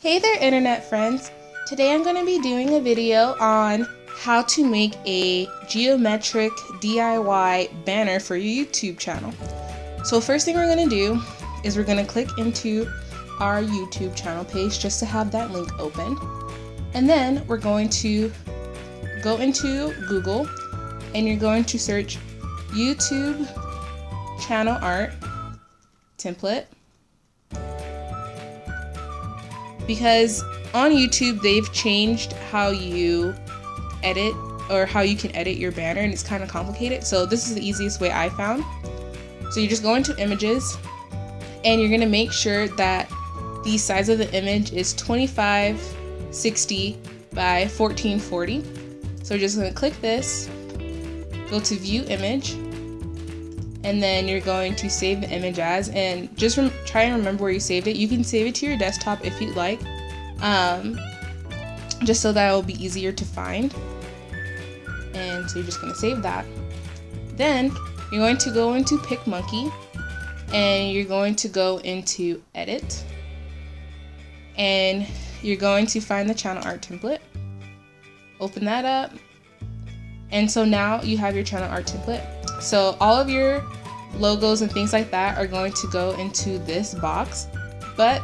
Hey there, internet friends. Today I'm going to be doing a video on how to make a geometric DIY banner for your YouTube channel. So first thing we're going to do is we're going to click into our YouTube channel page just to have that link open. And then we're going to go into Google and you're going to search YouTube channel art template. Because on YouTube they've changed how you edit or how you can edit your banner, and it's kind of complicated. So this is the easiest way I found. So you just go into images and you're going to make sure that the size of the image is 2560 by 1440. So we're just going to click this, go to view image, and then you're going to save the image as, and just try and remember where you saved it. You can save it to your desktop if you'd like, just so that it will be easier to find. And so you're just going to save that. Then you're going to go into picmonkey and you're going to go into edit, and you're going to find the channel art template, open that up, and so now you have your channel art template. So all of your logos and things like that are going to go into this box. But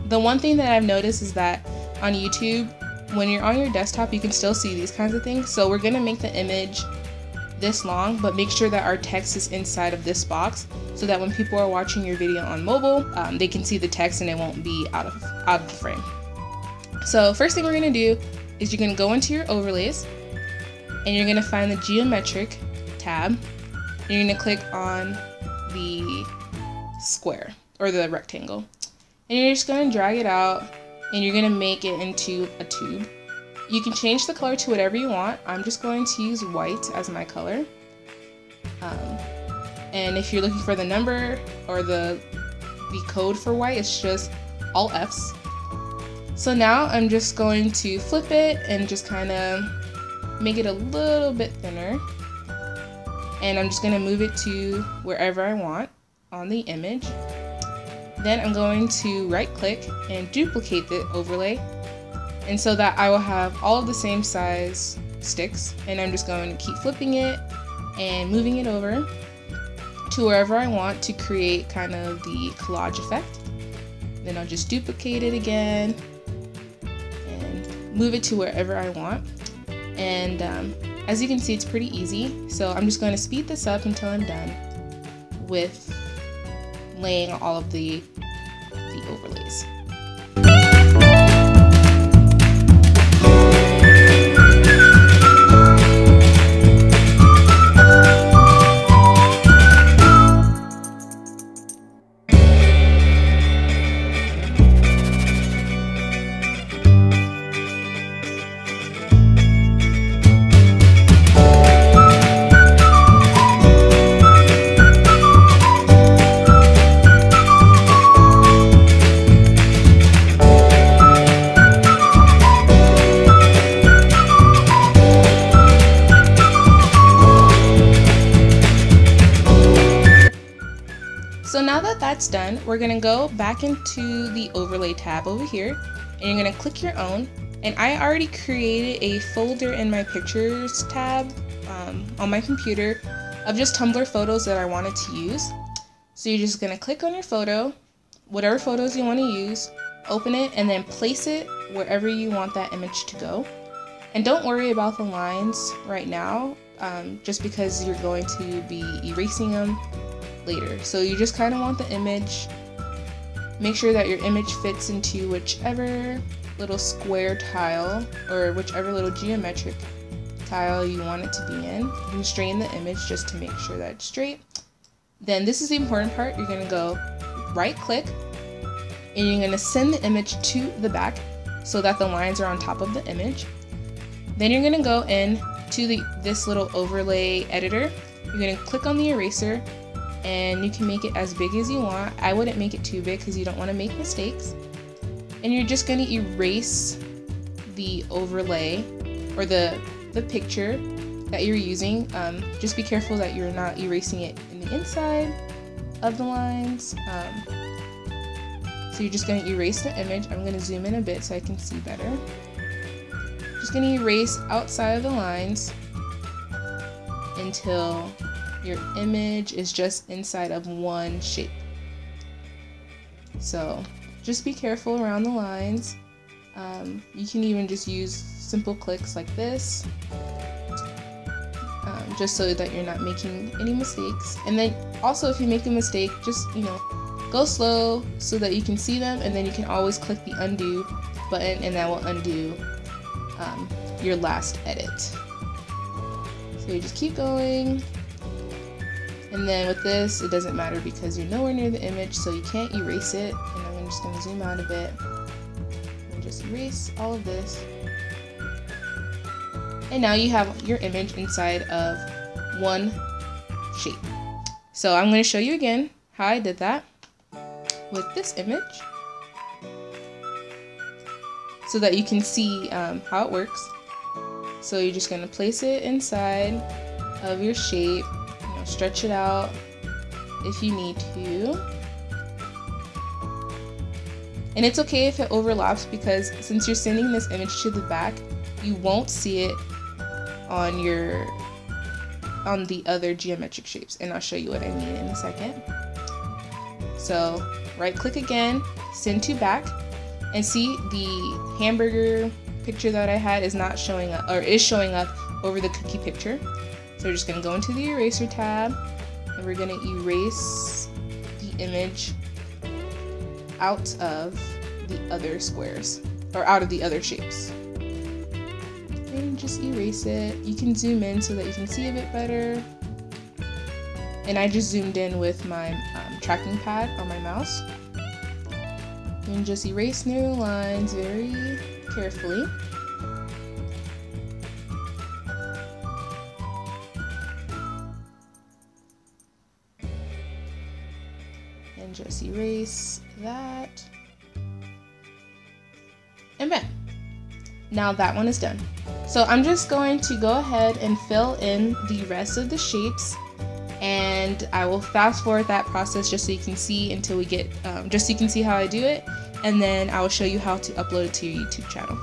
the one thing that I've noticed is that on YouTube, when you're on your desktop, you can still see these kinds of things. So we're gonna make the image this long, but make sure that our text is inside of this box so that when people are watching your video on mobile, they can see the text and it won't be out of the frame. So first thing we're gonna do is you're gonna go into your overlays and you're gonna find the geometric tab. You're going to click on the square or the rectangle, and you're just going to drag it out and you're going to make it into a tube. You can change the color to whatever you want. I'm just going to use white as my color, and if you're looking for the number or the code for white, it's just all F's. So now I'm just going to flip it and just kind of make it a little bit thinner. And I'm just going to move it to wherever I want on the image. Then I'm going to right click and duplicate the overlay, and so that I will have all of the same size sticks, and I'm just going to keep flipping it and moving it over to wherever I want to create kind of the collage effect. Then I'll just duplicate it again and move it to wherever I want. And as you can see, it's pretty easy. So I'm just going to speed this up until I'm done with laying all of the overlays. So now that that's done, we're going to go back into the overlay tab over here, and you're going to click your own. And I already created a folder in my pictures tab on my computer of just Tumblr photos that I wanted to use. So you're just going to click on your photo, whatever photos you want to use, open it, and then place it wherever you want that image to go. And don't worry about the lines right now, just because you're going to be erasing them later. So you just kind of want the image, make sure that your image fits into whichever little square tile or whichever little geometric tile you want it to be in. You can straighten the image just to make sure that it's straight. Then this is the important part. You're going to go right click and you're going to send the image to the back so that the lines are on top of the image. Then you're going to go in to this little overlay editor. You're going to click on the eraser, and you can make it as big as you want. I wouldn't make it too big because you don't want to make mistakes. And you're just going to erase the overlay or the picture that you're using. Just be careful that you're not erasing it in the inside of the lines. So you're just going to erase the image. I'm going to zoom in a bit so I can see better. Just going to erase outside of the lines until your image is just inside of one shape. So just be careful around the lines. You can even just use simple clicks like this, just so that you're not making any mistakes. And then also, if you make a mistake, just, you know, go slow so that you can see them, and then you can always click the undo button and that will undo your last edit. So you just keep going. And then with this, it doesn't matter because you're nowhere near the image, so you can't erase it. And I'm just going to zoom out a bit and just erase all of this. And now you have your image inside of one shape. So I'm going to show you again how I did that with this image so that you can see how it works. So you're just going to place it inside of your shape, you know, stretch it out if you need to. And it's okay if it overlaps, because since you're sending this image to the back, you won't see it on the other geometric shapes, and I'll show you what I mean in a second. So right click again, send to back, and see the hamburger picture that I had is not showing up, or is showing up over the cookie picture. So we're just going to go into the eraser tab and we're going to erase the image out of the other squares, or out of the other shapes. And just erase it. You can zoom in so that you can see a bit better. And I just zoomed in with my tracking pad on my mouse. And just erase near the lines very carefully. And just erase that. And bam! Now that one is done. So I'm just going to go ahead and fill in the rest of the shapes, and I will fast forward that process just so you can see until we get, just so you can see how I do it, and then I will show you how to upload it to your YouTube channel.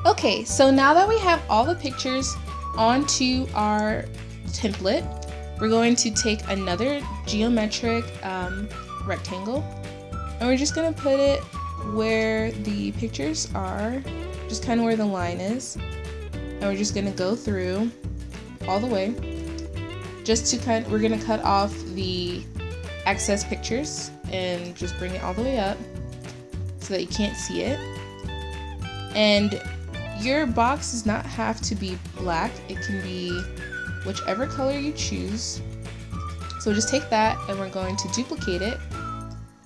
Okay, so now that we have all the pictures onto our template, we're going to take another geometric rectangle, and we're just going to put it where the pictures are, just kind of where the line is, and we're just going to go through all the way, just to we're going to cut off the excess pictures and just bring it all the way up so that you can't see it. And your box does not have to be black, it can be whichever color you choose. So just take that and we're going to duplicate it,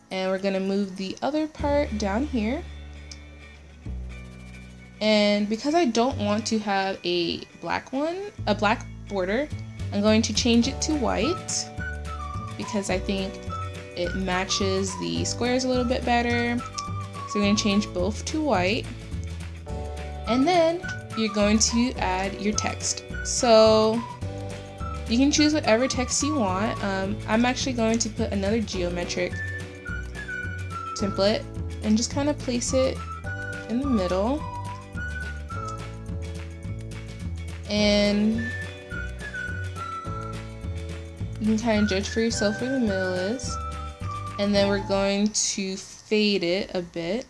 and we're going to move the other part down here. And because I don't want to have a black border, I'm going to change it to white because I think it matches the squares a little bit better. So we're going to change both to white. And then you're going to add your text. So you can choose whatever text you want. I'm actually going to put another geometric template and just kind of place it in the middle. And you can kind of judge for yourself where the middle is. And then we're going to fade it a bit.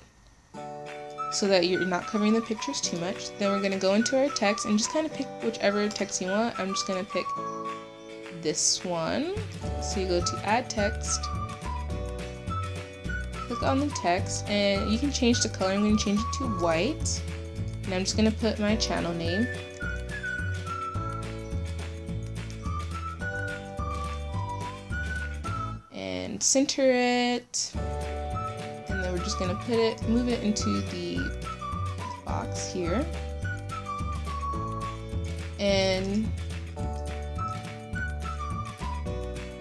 so that you're not covering the pictures too much. Then we're going to go into our text and just kind of pick whichever text you want. I'm just going to pick this one. So you go to add text, click on the text, and you can change the color. I'm going to change it to white, and I'm just going to put my channel name. And center it, and then we're just going to move it into the box here. And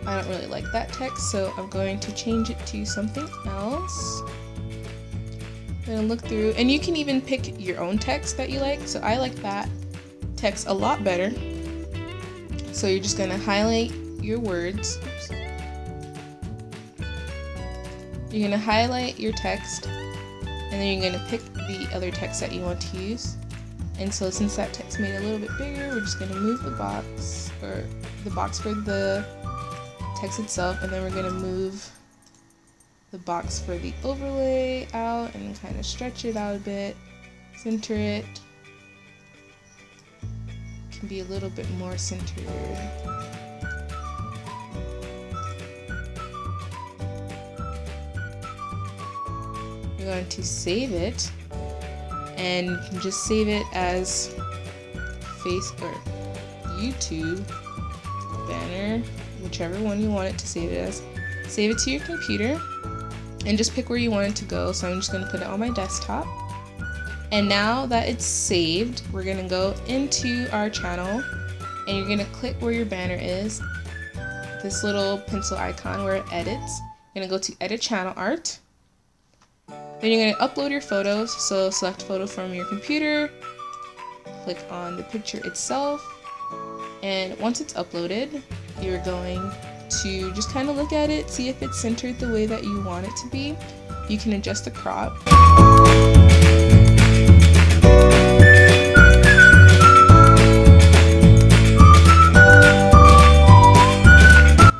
I don't really like that text, so I'm going to change it to something else. I'm going to look through, and you can even pick your own text that you like. So I like that text a lot better. So you're just going to highlight your words. Oops. You're going to highlight your text, and then you're going to pick the other text that you want to use. And so since that text made it a little bit bigger, we're just going to move the box, or the box for the text itself, and then we're going to move the box for the overlay out and kind of stretch it out a bit, center it. Can be a little bit more centered. We're going to save it, and you can just save it as YouTube banner, whichever one you want it to save it as. Save it to your computer and just pick where you want it to go. So I'm just going to put it on my desktop. And now that it's saved, we're going to go into our channel, and you're going to click where your banner is, this little pencil icon where it edits. You're going to go to edit channel art. Then you're going to upload your photos, so select photo from your computer, click on the picture itself, and once it's uploaded, you're going to just kind of look at it, see if it's centered the way that you want it to be. You can adjust the crop.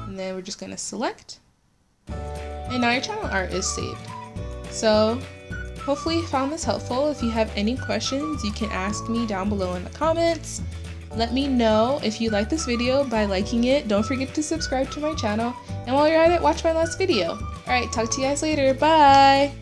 And then we're just going to select, and now your channel art is saved. So hopefully you found this helpful. If you have any questions, you can ask me down below in the comments. Let me know if you like this video by liking it. Don't forget to subscribe to my channel. And while you're at it, watch my last video. Alright, talk to you guys later. Bye!